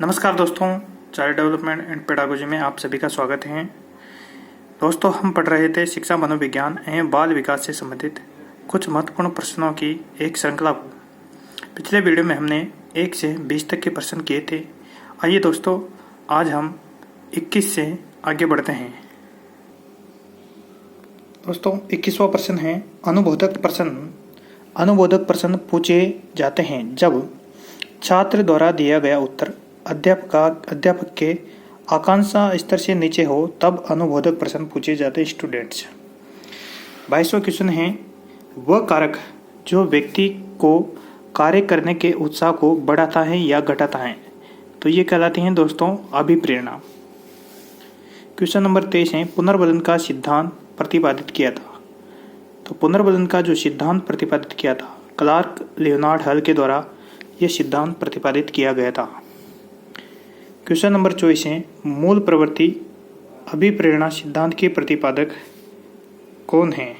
नमस्कार दोस्तों, child development and pedagogy में आप सभी का स्वागत है। दोस्तों, हम पढ़ रहे थे शिक्षा मनोविज्ञान एवं बाल विकास से संबंधित कुछ महत्वपूर्ण प्रश्नों की एक श्रृंखला को। पिछले वीडियो में हमने 1 से 20 तक के प्रश्न किए थे। आइए दोस्तों, आज हम 21 से आगे बढ़ते हैं। दोस्तों, 21वां प्रश्न है अनुबोधक प्रश्न। अनुबोधक प्रश्न पूछे जाते हैं जब छात्र द्वारा दिया गया उत्तर अध्यापक के आकांक्षा स्तर से नीचे हो, तब अनुबोधक प्रश्न पूछे जाते हैं स्टूडेंट्स। 22वां क्वेश्चन है वह कारक जो व्यक्ति को कार्य करने के उत्साह को बढ़ाता है या घटाता है, तो ये कहलाती हैं दोस्तों अभिप्रेरणा। क्वेश्चन नंबर 23 है पुनर्बलन का सिद्धांत प्रतिपादित किया था। तो पुनर्बलन का जो सिद्धांत प्रतिपादित किया था, क्लार्क लियोनार्ड हल के द्वारा यह सिद्धांत प्रतिपादित किया गया था। क्वेश्चन नंबर 24 है मूल प्रवृत्ति अभिप्रेरणा सिद्धांत के प्रतिपादक कौन हैं?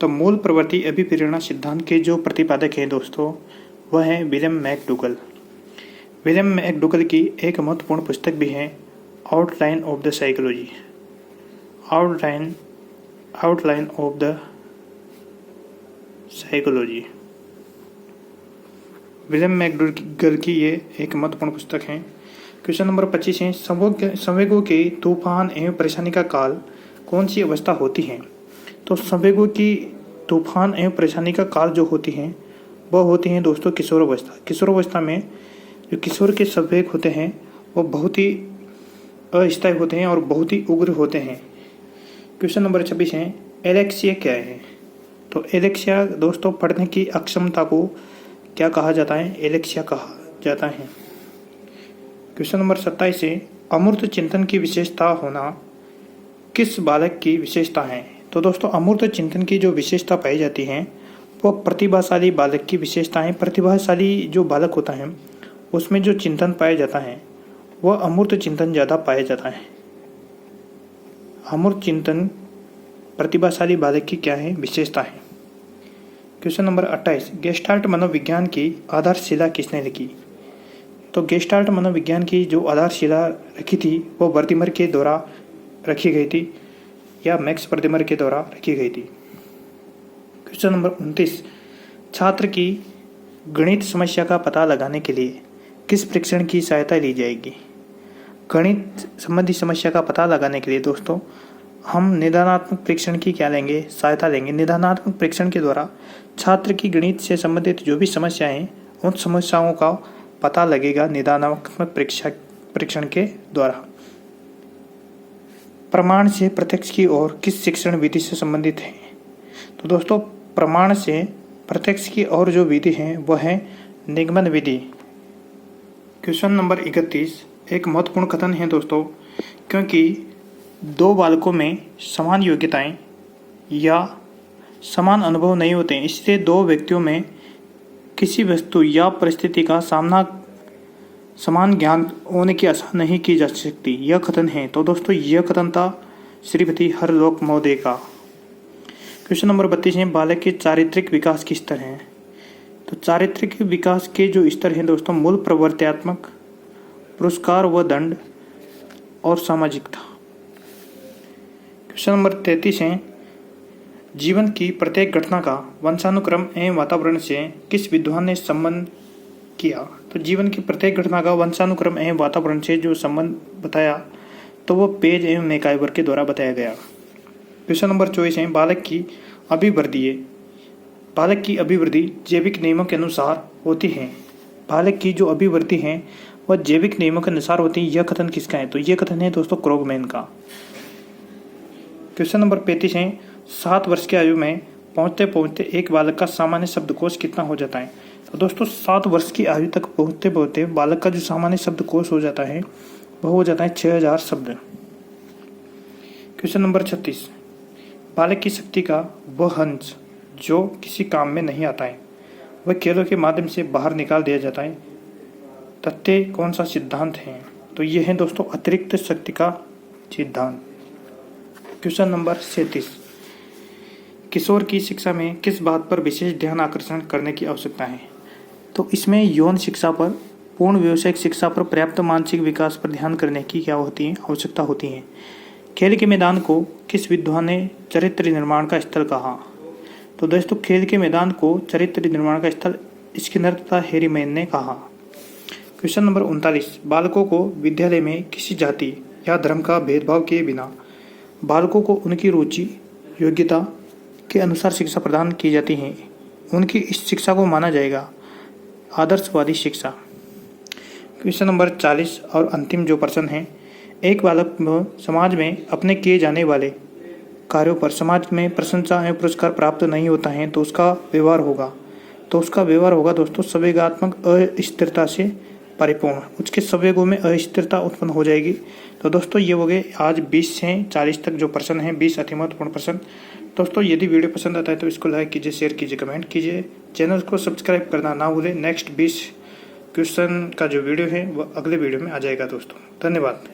तो मूल प्रवृत्ति अभिप्रेरणा सिद्धांत के जो प्रतिपादक हैं दोस्तों, वह है विलियम मैकडूगल। विलियम मैकडूगल की एक महत्वपूर्ण पुस्तक भी है outline of the psychology. Outline of the psychology, William McDougall की ये एक महत्वपूर्ण पुस्तक है। क्वेश्चन नंबर 25 है संवेगों के तूफान एवं परेशानी का काल कौन सी अवस्था होती है? तो संवेगों की तूफान एवं परेशानी का काल जो होती हैं वह होती हैं दोस्तों किशोरावस्था। किशोरावस्था में जो किशोर के संवेग होते हैं वो बहुत ही अस्थायी होते हैं और बहुत ही उग्र होते हैं। क्वेश्चन नंबर 26 है एलेक्सिया क्या है? तो एलेक्सिया दोस्तों पढ़ने की अक्षमता को क्या कहा जाता है? एलेक्सिया कहा जाता है। क्वेश्चन नंबर 27 है अमूर्त चिंतन की विशेषता होना किस बालक की विशेषता है? तो दोस्तों अमूर्त चिंतन की जो विशेषता पाई जाती है वो प्रतिभाशाली बालक की विशेषता है। प्रतिभाशाली जो बालक होता है उसमें जो चिंतन पाया जाता है वह अमूर्त चिंतन ज़्यादा पाया जाता है। अमूर्त चिंतन प्रतिभाशाली बालक की क्या है? विशेषता है। क्वेश्चन नंबर 28 गेस्टाल्ट मनोविज्ञान की आधारशिला किसने लिखी? तो गेस्टाल्ट मनोविज्ञान की जो आधारशिला रखी थी वो वर्दिमर के द्वारा रखी गई थी या मैक्स वर्दिमर के द्वारा रखी गई थी। क्वेश्चन नंबर 29 छात्र की गणित समस्या का पता लगाने के लिए किस परीक्षण की सहायता ली जाएगी? गणित संबंधी समस्या का पता लगाने के लिए दोस्तों हम निदानात्मक परीक्षण की क्या लेंगे? सहायता लेंगे। निदानात्मक परीक्षण के द्वारा छात्र की गणित से संबंधित जो भी समस्याएं हैं उन समस्याओं का पता लगेगा निदानात्मक परीक्षण के द्वारा। प्रमाण से प्रत्यक्ष की ओर किस शिक्षण विधि से संबंधित है? तो दोस्तों प्रमाण से प्रत्यक्ष की ओर जो विधि है वह है निगमन विधि। क्वेश्चन नंबर 31 एक महत्वपूर्ण कथन है दोस्तों, क्योंकि दो बालकों में समान योग्यताएं या समान अनुभव नहीं होते हैं, इसलिए दो व्यक्तियों में किसी वस्तु या परिस्थिति का सामना समान ज्ञान होने की आशा नहीं की जा सकती। यह कथन है। तो दोस्तों यह कथन था श्रीमती हरलोक महोदय का। क्वेश्चन नंबर 32 है बालक के चारित्रिक विकास के स्तर हैं। तो चारित्रिक विकास के जो स्तर हैं दोस्तों मूल प्रवर्त्यात्मक, पुरस्कार व दंड और सामाजिकता। क्वेश्चन नंबर 33 है जीवन की प्रत्येक घटना का वंशानुक्रम एवं वातावरण से किस विद्वान ने संबंध किया? तो जीवन की प्रत्येक घटना का वंशानुक्रम एवं वातावरण से जो संबंध बताया तो वो पेज एवं मैकाइवर के द्वारा बताया गया। क्वेश्चन नंबर 24 है बालक की अभिवृद्धि जैविक नियमों के अनुसार होती है। बालक की जो अभिवृद्धि है वह जैविक नियमों के अनुसार होती है। यह कथन किसका है? तो यह कथन है दोस्तों क्रोगमैन का। क्वेश्चन नंबर 35 है 7 वर्ष की आयु में पहुंचते पहुंचते एक बालक का सामान्य शब्दकोश कितना हो जाता है? तो दोस्तों 7 वर्ष की आयु तक पहुंचते पहुंचते बालक का जो सामान्य शब्दकोश हो जाता है वह हो जाता है 6000 शब्द। क्वेश्चन नंबर 36 बालक की शक्ति का वह अंश जो किसी काम में नहीं आता है वह खेलों के माध्यम से बाहर निकाल दिया जाता है। तथ्य कौन सा सिद्धांत है? तो यह है दोस्तों अतिरिक्त शक्ति का सिद्धांत। क्वेश्चन नंबर 37 किशोर की शिक्षा में किस बात पर विशेष ध्यान आकर्षण करने की आवश्यकता है? तो इसमें यौन शिक्षा पर पूर्ण व्यावसायिक शिक्षा पर पर्याप्त मानसिक विकास पर ध्यान करने की क्या होती है, आवश्यकता होती है। खेल के मैदान को किस विद्वान ने चरित्र निर्माण का स्थल कहा? तो दोस्तों खेल के मैदान को चरित्र निर्माण का स्थल स्किनर तथा हैरीमैन ने कहा। क्वेश्चन नंबर 39, बालकों को विद्यालय में किसी जाति या धर्म का भेदभाव किए बिना बालकों को उनकी रुचि योग्यता के अनुसार शिक्षा प्रदान की जाती है। उनकी इस शिक्षा को माना जाएगा आदर्शवादी शिक्षा। क्वेश्चन नंबर 40 और अंतिम जो प्रश्न है, एक बालक समाज में अपने किए जाने वाले कार्यों पर समाज में प्रशंसा एवं पुरस्कार प्राप्त नहीं होता है तो उसका व्यवहार होगा दोस्तों संवेगात्मक अस्थिरता से परिपूर्ण। उसके संवेगों में अस्थिरता उत्पन्न हो जाएगी। तो दोस्तों ये हो गए आज 20 से 40 तक जो प्रश्न हैं, 20 अति महत्वपूर्ण प्रश्न। दोस्तों यदि वीडियो पसंद आता है तो इसको लाइक कीजिए, शेयर कीजिए, कमेंट कीजिए, चैनल को सब्सक्राइब करना ना भूलें। नेक्स्ट 20 क्वेश्चन का जो वीडियो है वो अगले वीडियो में आ जाएगा दोस्तों। धन्यवाद।